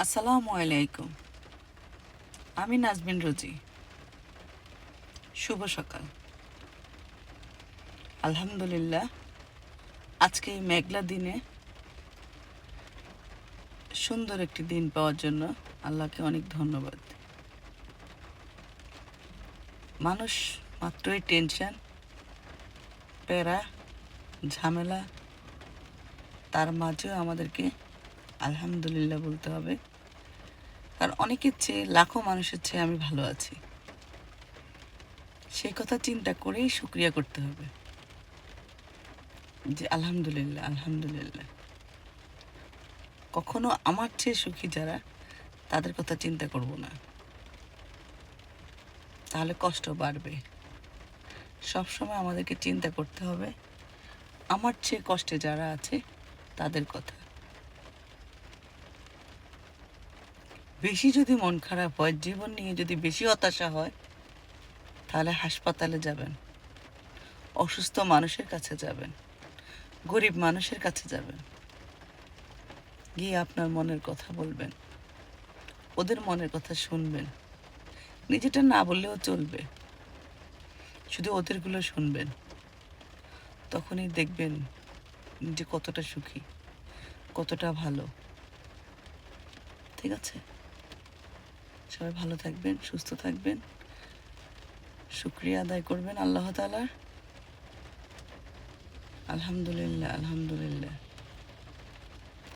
আসসালামু আলাইকুম। আমি নাজমিন রোজি। শুভ সকাল। আলহামদুলিল্লাহ, আজকে এই মেঘলা দিনে সুন্দর একটি দিন পাওয়ার জন্য আল্লাহকে অনেক ধন্যবাদ। মানুষ মাত্রই টেনশন, প্যারা, ঝামেলা, তার মাঝেও আমাদেরকে আলহামদুলিল্লাহ বলতে হবে। কারণ অনেকের চেয়ে, লাখো মানুষের চেয়ে আমি ভালো আছি, সেই কথা চিন্তা করেই শুকরিয়া করতে হবে যে আলহামদুলিল্লাহ, আলহামদুলিল্লাহ। কখনো আমার চেয়ে সুখী যারা, তাদের কথা চিন্তা করব না, তাহলে কষ্ট বাড়বে। সবসময় আমাদেরকে চিন্তা করতে হবে আমার চেয়ে কষ্টে যারা আছে তাদের কথা। বেশি যদি মন খারাপ হয়, জীবন নিয়ে যদি বেশি হতাশা হয়, তাহলে হাসপাতালে যাবেন, অসুস্থ মানুষের কাছে যাবেন, গরিব মানুষের কাছে যাবেন, গিয়ে আপনার মনের কথা বলবেন, ওদের মনের কথা শুনবেন। নিজেটা না বললেও চলবে, শুধু ওদেরগুলো শুনবেন। তখনই দেখবেন যে কতটা সুখী, কতটা ভালো। ঠিক আছে? সবাই ভালো থাকবেন, সুস্থ থাকবেন, শুকরিয়া আদায় করবেন আল্লাহ তাআলার। আলহামদুলিল্লাহ, আলহামদুলিল্লাহ।